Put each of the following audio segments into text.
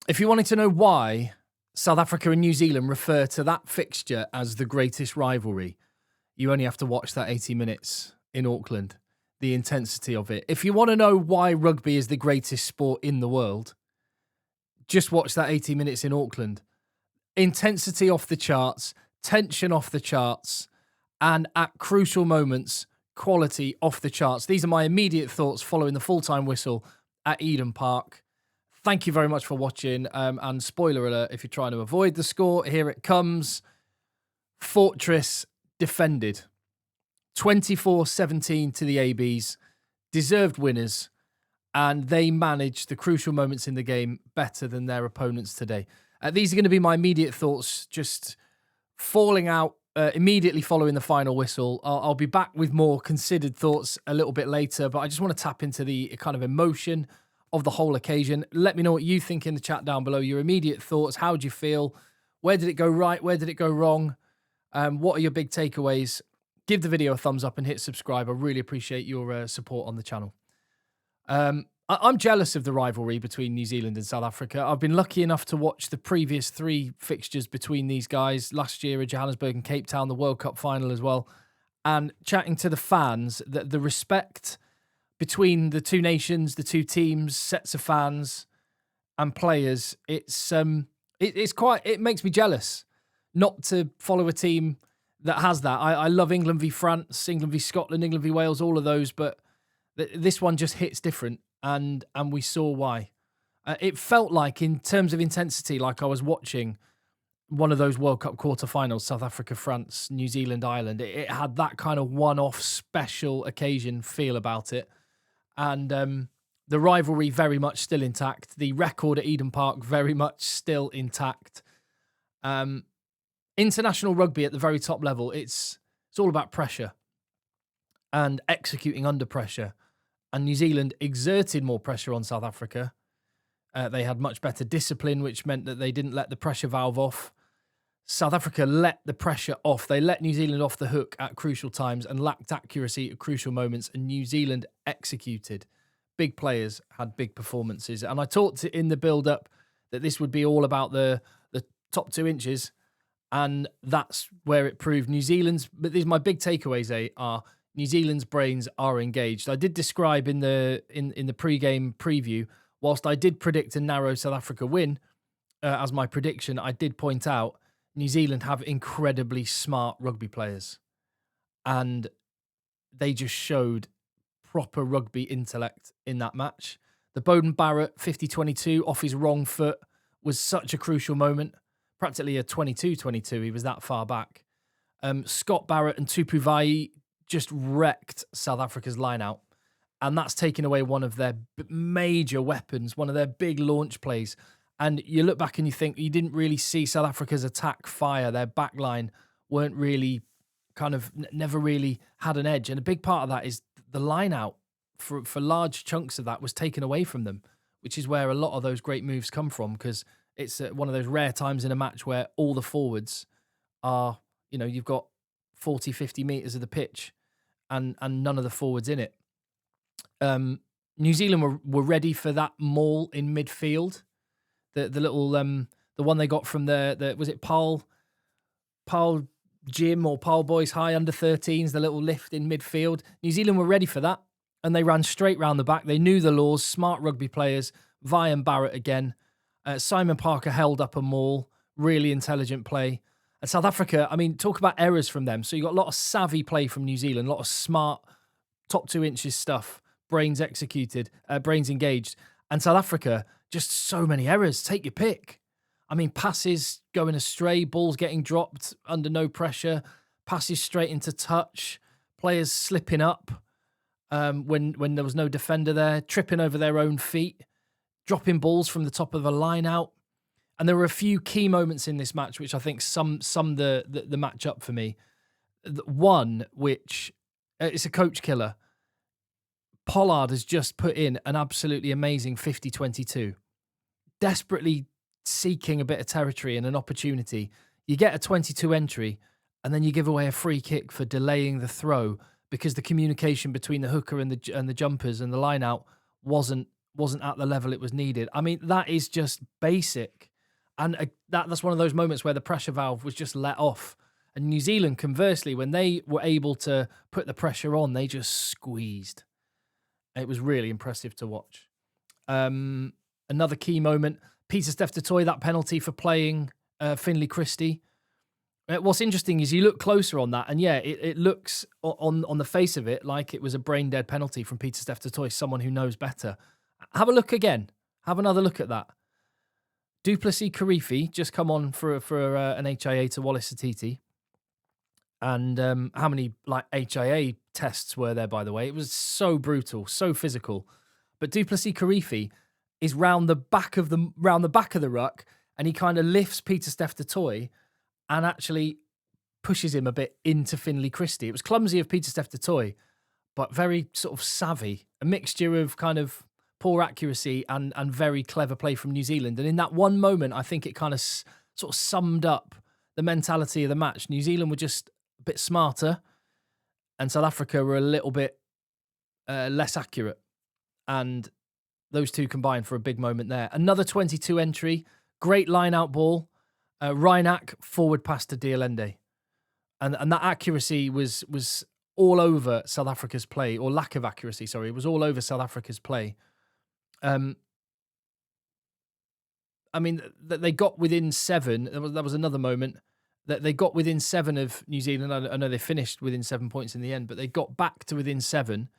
If you wanted to know why South Africa and New Zealand refer to that fixture as the greatest rivalry, you only have to watch that 80 minutes in Auckland, the intensity of it. If you want to know why rugby is the greatest sport in the world, just watch that 80 minutes in Auckland. Intensity off the charts, tension off the charts, and at crucial moments, quality off the charts. These are my immediate thoughts following the full-time whistle at Eden Park. Thank you very much for watching. And spoiler alert, if you're trying to avoid the score, here it comes. Fortress defended. 24-17 to the ABs. Deserved winners. And they managed the crucial moments in the game better than their opponents today. These are going to be my immediate thoughts, just falling out immediately following the final whistle. I'll be back with more considered thoughts a little bit later, but I just want to tap into the kind of emotion of the whole occasion. Let me know what you think in the chat down below. Your immediate thoughts. How do you feel? Where did it go right? Where did it go wrong? What are your big takeaways? Give the video a thumbs up and hit subscribe. I really appreciate your support on the channel. I'm jealous of the rivalry between New Zealand and South Africa. I've been lucky enough to watch the previous 3 fixtures between these guys. Last year in Johannesburg and Cape Town, the World Cup final as well. And chatting to the fans, the respect between the two nations, the two teams, sets of fans and players, it makes me jealous not to follow a team that has that. I love England v France, England v Scotland, England v Wales, all of those, but this one just hits different, and we saw why. It felt like, in terms of intensity, like I was watching one of those World Cup quarterfinals, South Africa, France, New Zealand, Ireland. It had that kind of one-off special occasion feel about it. And the rivalry very much still intact. The record at Eden Park very much still intact. International rugby at the very top level, it's all about pressure and executing under pressure. And New Zealand exerted more pressure on South Africa. They had much better discipline, which meant that they didn't let the pressure valve off. South Africa let the pressure off. They let New Zealand off the hook at crucial times and lacked accuracy at crucial moments. And New Zealand executed. Big players had big performances. And I talked in the build-up that this would be all about the top 2 inches. And that's where it proved. New Zealand's, but these my big takeaways are New Zealand's brains are engaged. I did describe in the pre-game preview, whilst I did predict a narrow South Africa win as my prediction, I did point out New Zealand have incredibly smart rugby players. And they just showed proper rugby intellect in that match. The Beauden Barrett 50-22 off his wrong foot was such a crucial moment. Practically a 22-22. He was that far back. Scott Barrett and Tupu Vai just wrecked South Africa's line-out. And that's taken away one of their major weapons, one of their big launch plays. And you look back and you think you didn't really see South Africa's attack fire. Their backline weren't really never really had an edge. And a big part of that is the line-out for large chunks of that was taken away from them, which is where a lot of those great moves come from, because it's one of those rare times in a match where all the forwards are, you've got 40, 50 metres of the pitch and none of the forwards in it. New Zealand were ready for that maul in midfield. The little, the one they got from was it Paul Jim or Paul Boys High under 13s, the little lift in midfield. New Zealand were ready for that, and they ran straight round the back. They knew the laws, smart rugby players, Vi and Barrett again. Simon Parker held up a maul, really intelligent play. And South Africa, talk about errors from them. So you got a lot of savvy play from New Zealand, a lot of smart top 2 inches stuff, brains executed, brains engaged. And South Africa, just so many errors. Take your pick. Passes going astray, balls getting dropped under no pressure, passes straight into touch, players slipping up when there was no defender there, tripping over their own feet, dropping balls from the top of a line out. And there were a few key moments in this match which I think sum the match up for me. One, which it's a coach killer. Pollard has just put in an absolutely amazing 50-22. Desperately seeking a bit of territory and an opportunity. You get a 22 entry and then you give away a free kick for delaying the throw because the communication between the hooker and the jumpers and the line out wasn't wasn't at the level it was needed. I mean, that is just basic. And that's one of those moments where the pressure valve was just let off. And New Zealand, conversely, when they were able to put the pressure on, they just squeezed. It was really impressive to watch. Another key moment, Pieter-Steph du Toit, that penalty for playing Finlay Christie. What's interesting is you look closer on that, and yeah, it looks on the face of it like it was a brain-dead penalty from Pieter-Steph du Toit, someone who knows better. Have a look again. Have another look at that. Duplessis Karifi just come on for an HIA to Wallace Satiti. And how many HIA tests were there, by the way? It was so brutal, so physical. But Duplessis Karifi is round the back of the ruck, and he kind of lifts Pieter-Steph du Toit and actually pushes him a bit into Finlay Christie. It was clumsy of Pieter-Steph du Toit, but very sort of savvy. A mixture of kind of poor accuracy and very clever play from New Zealand. And in that one moment, I think it kind of sort of summed up the mentality of the match. New Zealand were just a bit smarter, and South Africa were a little bit less accurate. And those two combined for a big moment there. Another 22 entry, great line-out ball. Reinach forward pass to Dialende. And that accuracy was all over South Africa's play, or lack of accuracy, sorry. It was all over South Africa's play. I mean, they got within 7. That was another moment. That they got within 7 of New Zealand. I know they finished within 7 points in the end, but they got back to within 7.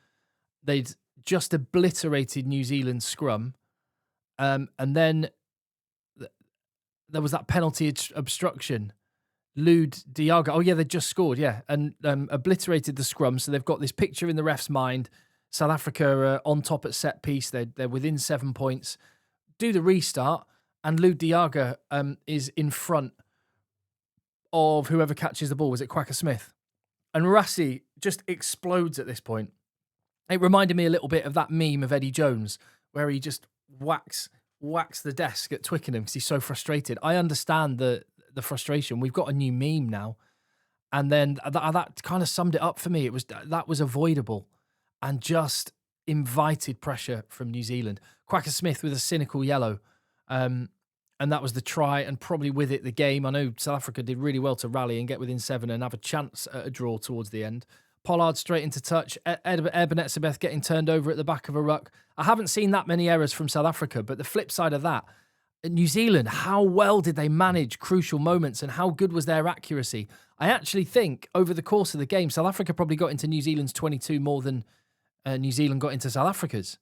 They'd just obliterated New Zealand's scrum. And then there was that penalty obstruction. Lud Diaga. Oh, yeah, they just scored, yeah. And obliterated the scrum. So they've got this picture in the ref's mind. South Africa on top at set piece. They're within 7 points. Do the restart, and Lud Diaga is in front of whoever catches the ball. Was it Quacker Smith? And Rassie just explodes at this point. It reminded me a little bit of that meme of Eddie Jones, where he just whacks the desk at Twickenham because he's so frustrated. I understand the frustration. We've got a new meme now. And then that kind of summed it up for me. That was avoidable and just invited pressure from New Zealand. Quacker Smith with a cynical yellow. And that was the try, and probably with it the game. I know South Africa did really well to rally and get within 7 and have a chance at a draw towards the end. Pollard straight into touch. Ebenezer getting turned over at the back of a ruck. I haven't seen that many errors from South Africa, but the flip side of that, New Zealand, how well did they manage crucial moments and how good was their accuracy? I actually think over the course of the game, South Africa probably got into New Zealand's 22 more than New Zealand got into South Africa's.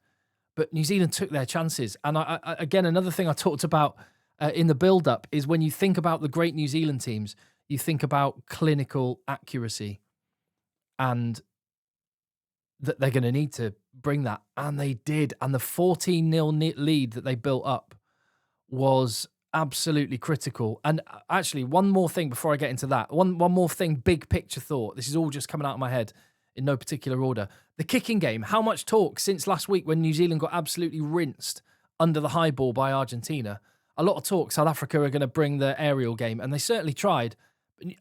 But New Zealand took their chances. And again, another thing I talked about in the build-up is when you think about the great New Zealand teams, you think about clinical accuracy. And that they're going to need to bring that. And they did. And the 14-0 lead that they built up was absolutely critical. And actually, one more thing before I get into that. One more thing, big picture thought. This is all just coming out of my head in no particular order. The kicking game. How much talk since last week when New Zealand got absolutely rinsed under the high ball by Argentina? A lot of talk. South Africa are going to bring the aerial game. And they certainly tried.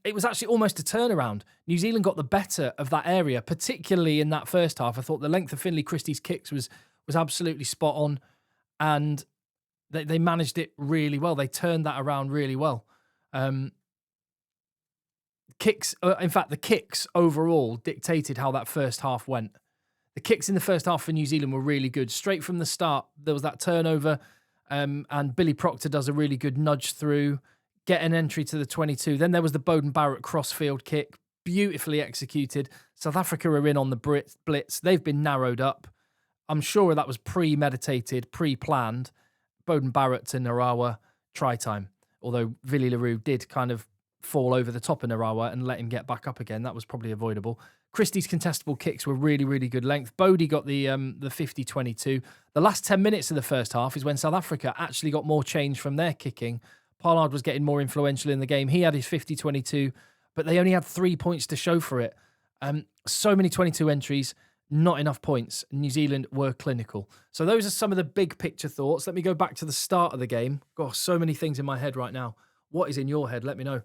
It was actually almost a turnaround. New Zealand got the better of that area, particularly in that first half. I thought the length of Finlay Christie's kicks was absolutely spot on, and they managed it really well. They turned that around really well. Kicks, in fact, the kicks overall dictated how that first half went. The kicks in the first half for New Zealand were really good. Straight from the start, there was that turnover, and Billy Proctor does a really good nudge through, get an entry to the 22. Then there was the Beauden Barrett crossfield kick, beautifully executed. South Africa are in on the blitz. They've been narrowed up. I'm sure that was premeditated, pre-planned. Beauden Barrett to Narawa, try time. Although Villy Leroux did kind of fall over the top of Narawa and let him get back up again. That was probably avoidable. Christie's contestable kicks were really, really good length. Bodie got the 50-22. The last 10 minutes of the first half is when South Africa actually got more change from their kicking. Pollard was getting more influential in the game. He had his 50-22, but they only had 3 points to show for it. So many 22 entries, not enough points. New Zealand were clinical. So those are some of the big picture thoughts. Let me go back to the start of the game. Gosh, so many things in my head right now. What is in your head? Let me know.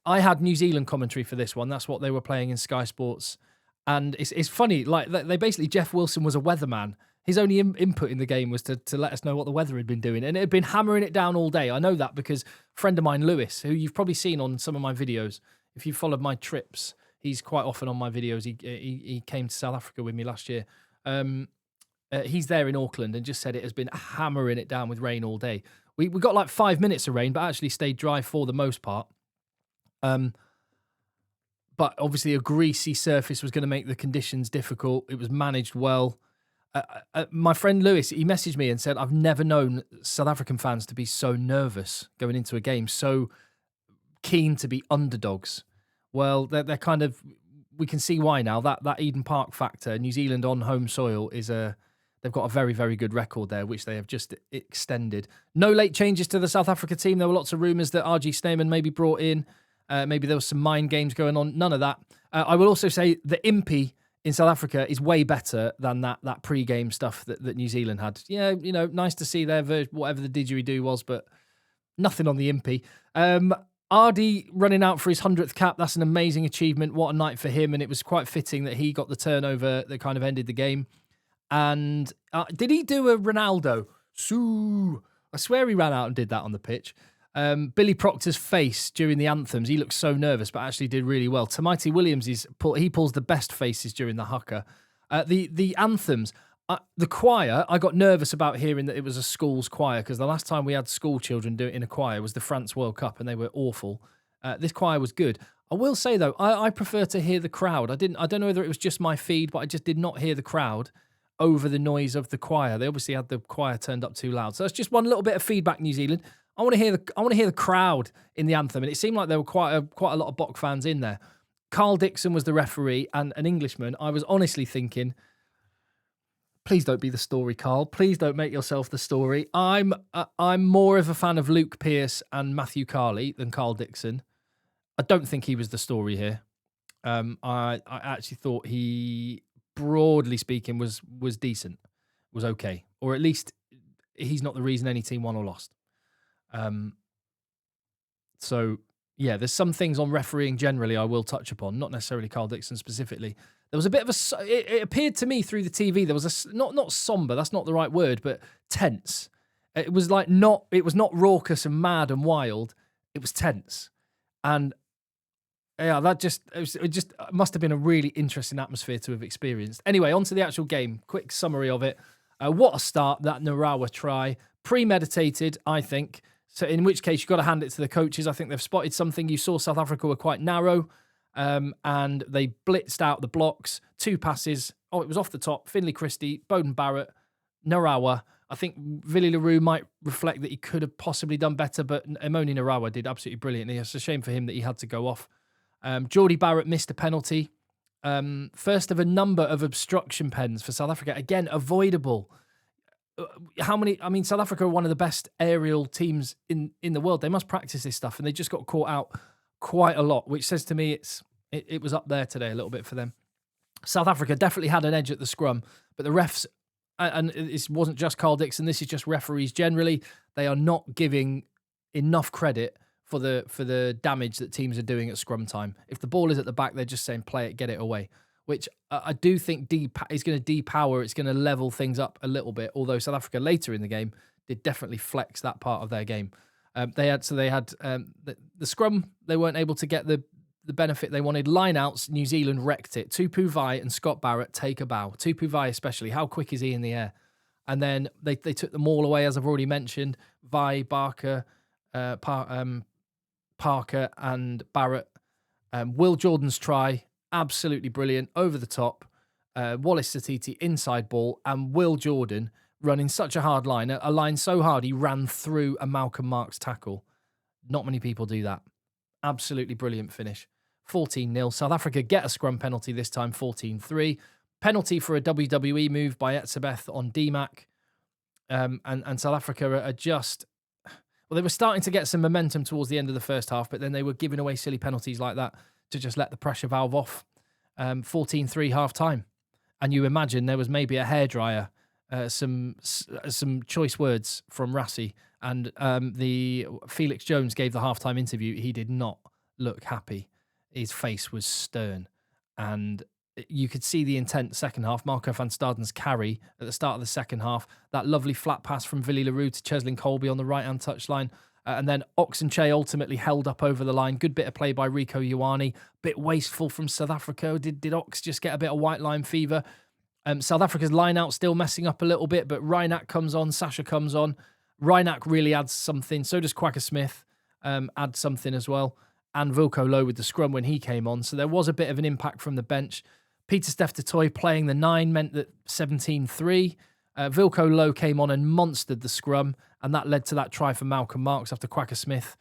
I had New Zealand commentary for this one. That's what they were playing in Sky Sports. And it's funny, like they basically, Jeff Wilson was a weatherman. his only input in the game was to let us know what the weather had been doing. And it had been hammering it down all day. I know that because a friend of mine, Lewis, who you've probably seen on some of my videos, if you followed my trips, he's quite often on my videos. He came to South Africa with me last year. He's there in Auckland and just said it has been hammering it down with rain all day. We got like 5 minutes of rain, but actually stayed dry for the most part. But obviously a greasy surface was going to make the conditions difficult. It was managed well. My friend Lewis, he messaged me and said, I've never known South African fans to be so nervous going into a game, so keen to be underdogs. Well, they're kind of, we can see why now. That Eden Park factor, New Zealand on home soil, they've got a very, very good record there, which they have just extended. No late changes to the South Africa team. There were lots of rumours that RG Snyman may be brought in. Maybe there was some mind games going on. None of that. I will also say the Impy in South Africa is way better than that pre-game stuff that New Zealand had. Yeah, nice to see their version, whatever the didgeridoo was, but nothing on the Impy. Ardy running out for his 100th cap. That's an amazing achievement. What a night for him. And it was quite fitting that he got the turnover that kind of ended the game. And did he do a Ronaldo? I swear he ran out and did that on the pitch. Billy Proctor's face during the anthems, he looked so nervous, but actually did really well. Tamaiti Williams, he pulls the best faces during the haka. The anthems, the choir, I got nervous about hearing that it was a school's choir, because the last time we had school children do it in a choir was the France World Cup, and they were awful. This choir was good. I will say, though, I prefer to hear the crowd. I don't know whether it was just my feed, but I just did not hear the crowd over the noise of the choir. They obviously had the choir turned up too loud. So that's just one little bit of feedback, New Zealand. I want to hear the crowd in the anthem, and it seemed like there were quite a lot of Bok fans in there. Carl Dixon was the referee and an Englishman. I was honestly thinking, please don't be the story, Carl. Please don't make yourself the story. I'm more of a fan of Luke Pearce and Matthew Carley than Carl Dixon. I don't think he was the story here. I actually thought he, broadly speaking, was decent, was okay, or at least he's not the reason any team won or lost. So yeah, there's some things on refereeing generally I will touch upon, not necessarily Carl Dixon specifically. There was a bit of it appeared to me through the TV, there was not somber, that's not the right word, but tense. It was like it was not raucous and mad and wild. It was tense. And yeah, it must have been a really interesting atmosphere to have experienced. Anyway, on to the actual game. Quick summary of it. What a start, that Narawa try. Premeditated, I think. So in which case, you've got to hand it to the coaches. I think they've spotted something. You saw South Africa were quite narrow, and they blitzed out the blocks. 2 passes. Oh, it was off the top. Finlay Christie, Bowden Barrett, Narawa. I think Vili Leroux might reflect that he could have possibly done better, but Emoni Narawa did absolutely brilliantly. It's a shame for him that he had to go off. Geordie Barrett missed a penalty. First of a number of obstruction pens for South Africa. Again, avoidable. How many? I mean, South Africa are one of the best aerial teams in the world. They must practice this stuff, and they just got caught out quite a lot, which says to me it was up there today a little bit for them. South Africa definitely had an edge at the scrum, but the refs, and it wasn't just Carl Dixon, this is just referees generally, they are not giving enough credit for the damage that teams are doing at scrum time. If the ball is at the back, they're just saying, play it, get it away, which I do think is going to depower, it's going to level things up a little bit, although South Africa later in the game did definitely flex that part of their game. They had the scrum, they weren't able to get the benefit they wanted. Line-outs, New Zealand wrecked it. Tupu Vai and Scott Barrett take a bow. Tupu Vai especially, how quick is he in the air? And then they took them all away, as I've already mentioned. Vai, Barker, Parker and Barrett. Will Jordan's try, absolutely brilliant, over the top. Wallace Satiti inside ball, and Will Jordan running such a hard line, a line so hard he ran through a Malcolm Marks tackle. Not many people do that. Absolutely brilliant finish. 14-0. South Africa get a scrum penalty this time, 14-3. Penalty for a WWE move by Etzebeth on DMAC. And South Africa are just... Well, they were starting to get some momentum towards the end of the first half, but then they were giving away silly penalties like that to just let the pressure valve off. 14-3 half-time. And you imagine there was maybe a hairdryer, some choice words from Rassie, and the Felix Jones gave the half-time interview. He did not look happy. His face was stern. And you could see the intent second half. Marco van Staden's carry at the start of the second half. That lovely flat pass from Villy Leroux to Cheslin Colby on the right-hand touchline. And then Oxenche ultimately held up over the line. Good bit of play by Rico Ioane. Bit wasteful from South Africa. Did Ox just get a bit of white line fever? South Africa's line-out still messing up a little bit, but Reinach comes on, Sasha comes on. Reinach really adds something. So does Quacker Smith add something as well. And Wilco Low with the scrum when he came on. So there was a bit of an impact from the bench. Peter Steph Toy playing the 9 meant that 17-3. Wilco Low came on and monstered the scrum, and that led to that try for Malcolm Marks after Quacker Smith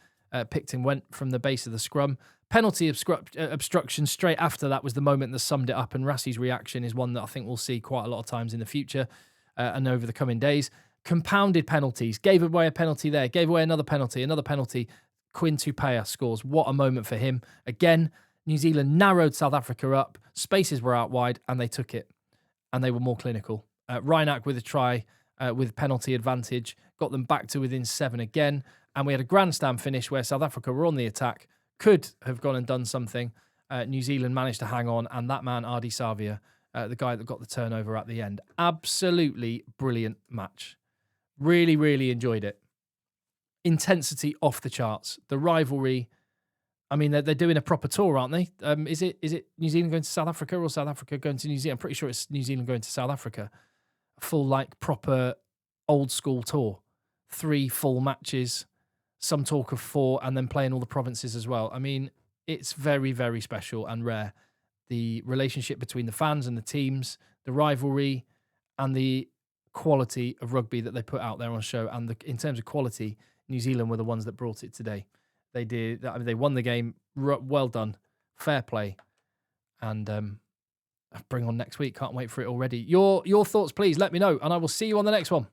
picked and went from the base of the scrum. Penalty obstruction straight after that was the moment that summed it up, and Rassi's reaction is one that I think we'll see quite a lot of times in the future and over the coming days. Compounded penalties. Gave away a penalty there. Gave away another penalty. Quinn Tupea scores. What a moment for him. Again, New Zealand narrowed South Africa up. Spaces were out wide, and they took it. And they were more clinical. Reinach with a try with penalty advantage. Got them back to within 7 again. And we had a grandstand finish where South Africa were on the attack. Could have gone and done something. New Zealand managed to hang on. And that man, Ardie Savia, the guy that got the turnover at the end. Absolutely brilliant match. Really, really enjoyed it. Intensity off the charts. The rivalry. I mean, they're doing a proper tour, aren't they? Is it New Zealand going to South Africa or South Africa going to New Zealand? I'm pretty sure it's New Zealand going to South Africa. A full, like, proper old school tour. 3 full matches. Some talk of 4, and then playing all the provinces as well. I mean, it's very, very special and rare. The relationship between the fans and the teams, the rivalry, and the quality of rugby that they put out there on show. And in terms of quality, New Zealand were the ones that brought it today. They did. I mean, they won the game. Well done. Fair play. And bring on next week. Can't wait for it already. Your thoughts, please. Let me know, and I will see you on the next one.